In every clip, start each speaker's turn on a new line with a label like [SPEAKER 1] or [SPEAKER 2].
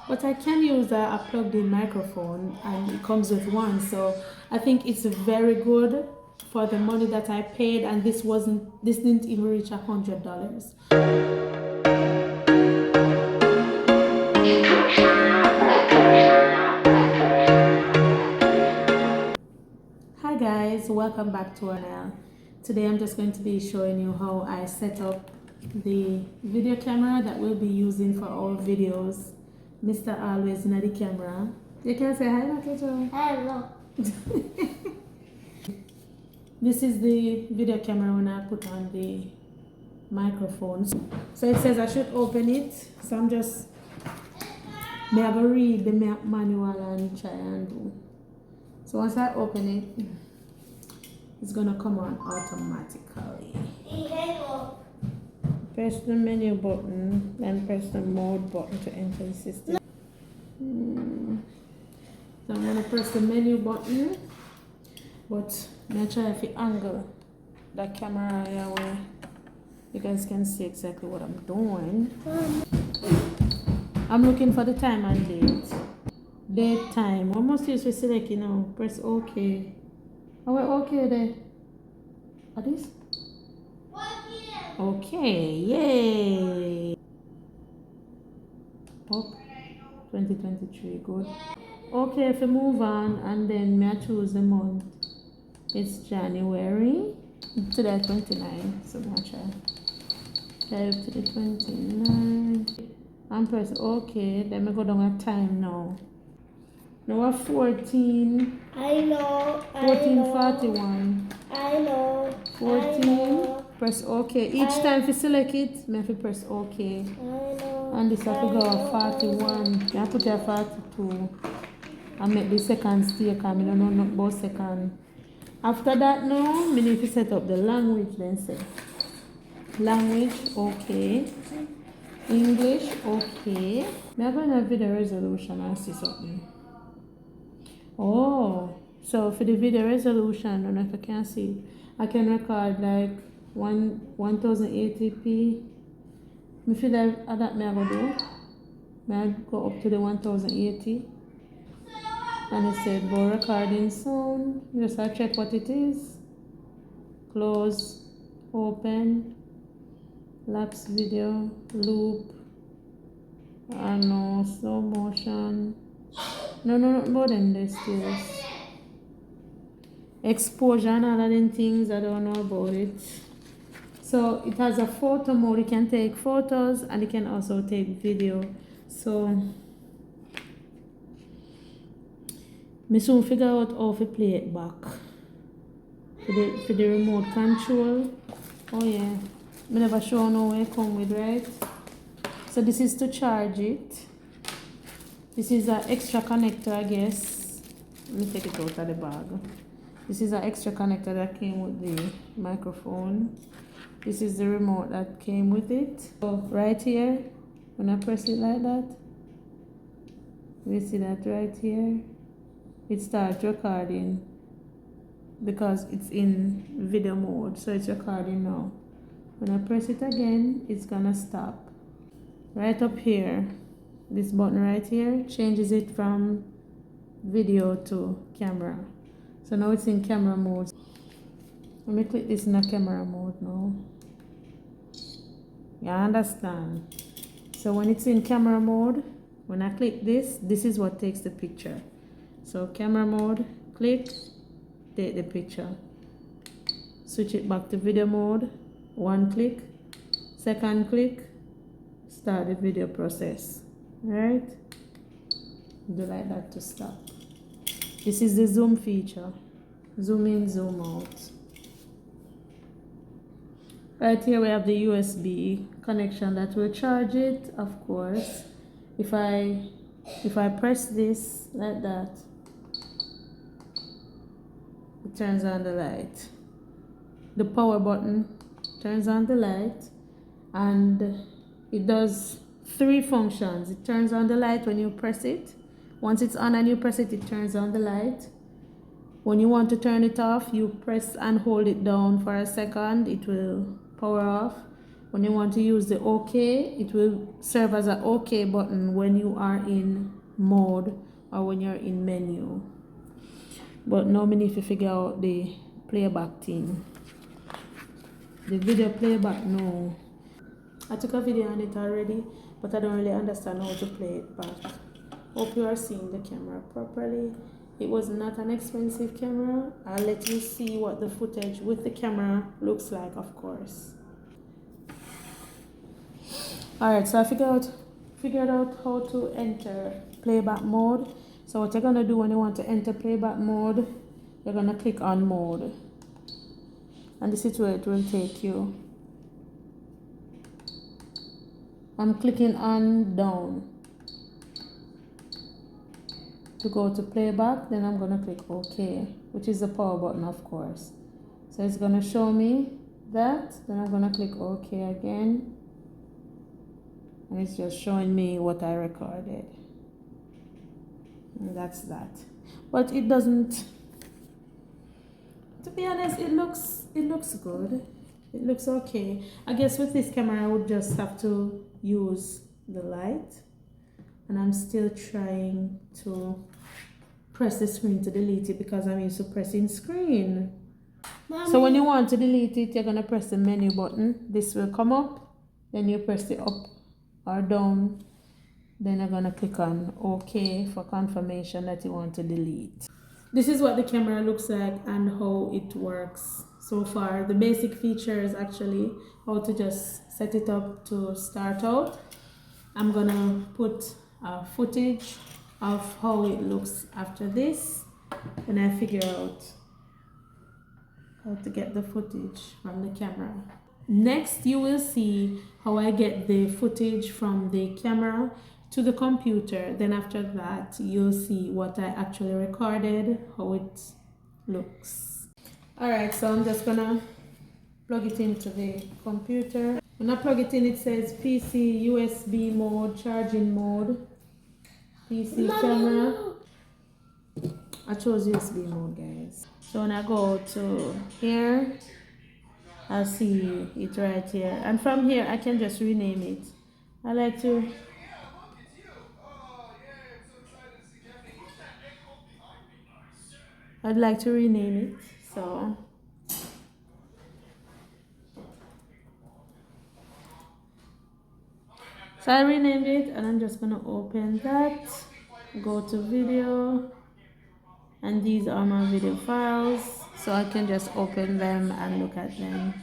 [SPEAKER 1] But I can use a plugged-in microphone, and it comes with one, so I think it's very good for the money that I paid. And this didn't even reach $100. Hi guys, welcome back to our channel. Today I'm just going to be showing you how I set up the video camera that we'll be using for our videos. Mr. Always in the camera. You can say hi, Makejo.
[SPEAKER 2] Hello.
[SPEAKER 1] This is the video camera when I put on the microphone. So it says I should open it. So I'm just have to read the manual and try and do. So once I open it, it's gonna come on automatically. Press the menu button, then press the mode button to enter the system. So I'm gonna press the menu button, but I'm gonna try if it angle the camera here where you guys can see exactly what I'm doing. I'm looking for the time and date. Date time. What must you select, you know? Press OK. Oh, we're OK there. Are this? Okay, yay! Oh, 2023, good. Okay, if we move on, and then may I choose the month. It's January. Today 29, so I'm gonna try to the 29. And press OK. Then we go down a time now. Now we're 14.
[SPEAKER 2] I know.
[SPEAKER 1] 14:41.
[SPEAKER 2] I know.
[SPEAKER 1] 14. Press OK. Each time you select it, you have to press OK.
[SPEAKER 2] I know.
[SPEAKER 1] And this have to go 41. You have to put your 42. And make the second stay, because I don't know not about second. After that now, I need to set up the language then say. Language, OK. English, OK. I'm going to have video resolution and see something. Oh, so for the video resolution, I don't know if you can see, I can record like 1080p. I feel like that may I go do. May I go up to the 1080? And it said go recording sound. Just I check what it is. Close, open, lapse video, loop, I know, slow motion. No, more than this still. Exposure and all of them things, I don't know about it. So it has a photo mode. You can take photos and you can also take video. So I soon figure out how to play it back. For the remote control. Oh yeah. I never show no where it come with, right? So this is to charge it. This is an extra connector, I guess. Let me take it out of the bag. This is an extra connector that came with the microphone. This is the remote that came with it. So right here, when I press it like that, you see that right here, it starts recording because it's in video mode. So it's recording now. When I press it again, it's gonna stop. Right up here, this button right here changes it from video to camera. So now it's in camera mode. Let me click this in a camera mode now. You understand? So when it's in camera mode, when I click this, this is what takes the picture. So camera mode, click, take the picture. Switch it back to video mode, one click, second click, start the video process. Alright? Do like that to stop. This is the zoom feature. Zoom in, zoom out. Right here we have the USB connection that will charge it, of course. If I press this like that, it turns on the light. The power button turns on the light, and it does 3 functions. It turns on the light when you press it. Once it's on and you press it, it turns on the light. When you want to turn it off, you press and hold it down for a second. It will power off. When you want to use the OK, it will serve as an OK button when you are in mode or when you're in menu. But now we need to figure out the playback thing. The video playback, no. I took a video on it already, but I don't really understand how to play it back. Hope you are seeing the camera properly. It was not an expensive camera. I'll let you see what the footage with the camera looks like, of course. Alright, so I figured out how to enter playback mode. So what you're gonna do when you want to enter playback mode, you're gonna click on mode. And this is where it will take you. I'm clicking on down to go to playback, then I'm gonna click OK, which is the power button, of course. So it's gonna show me that, then I'm gonna click OK again, and it's just showing me what I recorded. And that's that. But it doesn't, to be honest, it looks good. It looks okay. I guess with this camera I would just have to use the light, and I'm still trying to press the screen to delete it because I'm used to pressing screen. Mommy. So when you want to delete it, you're gonna press the menu button. This will come up, then you press it up or down, then you're gonna click on OK for confirmation that you want to delete. This is what the camera looks like and how it works so far. The basic features, actually, how to just set it up to start out. I'm gonna put footage of how it looks after this, and I figure out how to get the footage from the camera. Next, you will see how I get the footage from the camera to the computer. Then after that, you'll see what I actually recorded, how it looks. Alright, so I'm just gonna plug it into the computer. When I plug it in, it says PC, USB mode, charging mode, PC camera. I chose USB mode, guys. So when I go to here, I'll see it right here. And from here, I can just rename it. I like to I'd like to rename it, so I renamed it, and I'm just gonna open that, go to video, and these are my video files, so I can just open them and look at them.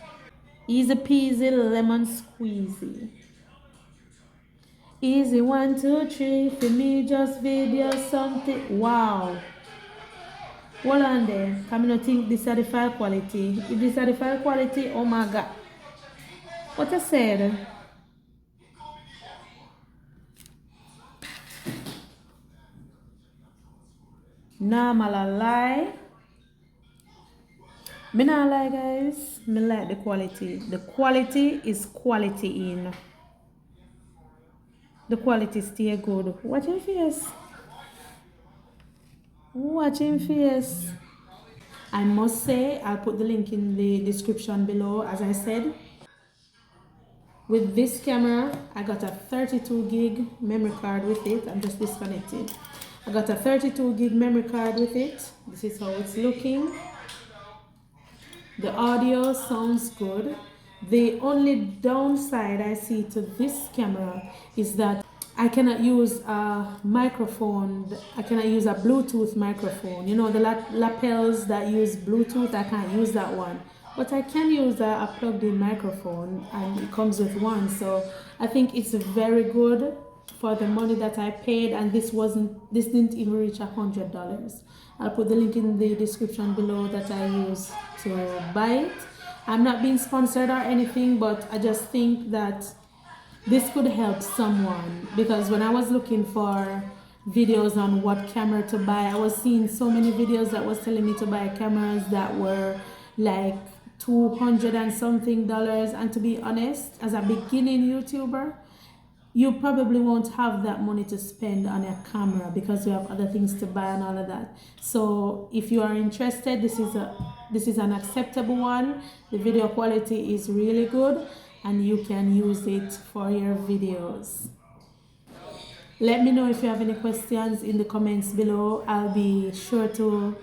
[SPEAKER 1] Easy peasy lemon squeezy. Easy 1, 2, 3 for me, just video something. Wow. Hold on there, I don't think this is the file quality. If this is the file quality, oh my god. What I said? Normal a lie. Me not lie, guys. Me like the quality. The quality is quality in. The quality stay good. Watch him face. Watch him face. I must say, I'll put the link in the description below. As I said, with this camera, I got a 32 gig memory card with it. I'm just disconnected. I got a 32 gig memory card with it. This is how it's looking. The audio sounds good. The only downside I see to this camera is that I cannot use a microphone. I cannot use a Bluetooth microphone. You know, the lapels that use Bluetooth, I can't use that one. But I can use a plugged-in microphone, and it comes with one. So I think it's very good for the money that I paid, and this didn't even reach $100. I'll put the link in the description below that I use to buy it. I'm not being sponsored or anything, but I just think that this could help someone, because when I was looking for videos on what camera to buy, I was seeing so many videos that was telling me to buy cameras that were like $200 and something, and to be honest, as a beginning YouTuber, you probably won't have that money to spend on a camera because you have other things to buy and all of that. So if you are interested, this is an acceptable one. The video quality is really good. and you can use it for your videos. Let me know if you have any questions in the comments below. I'll be sure to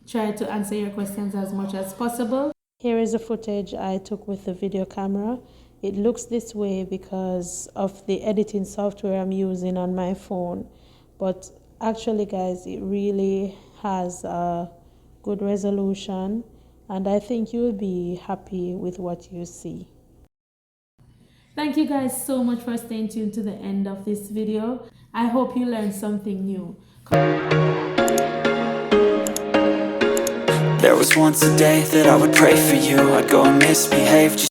[SPEAKER 1] try to answer your questions as much as possible. Here is the footage I took with the video camera. It looks this way because of the editing software I'm using on my phone. But actually, guys, it really has a good resolution, and I think you'll be happy with what you see. Thank you guys so much for staying tuned to the end of this video. I hope you learned something new.
[SPEAKER 3] There was once a day that I would pray for you. I'd go and misbehave just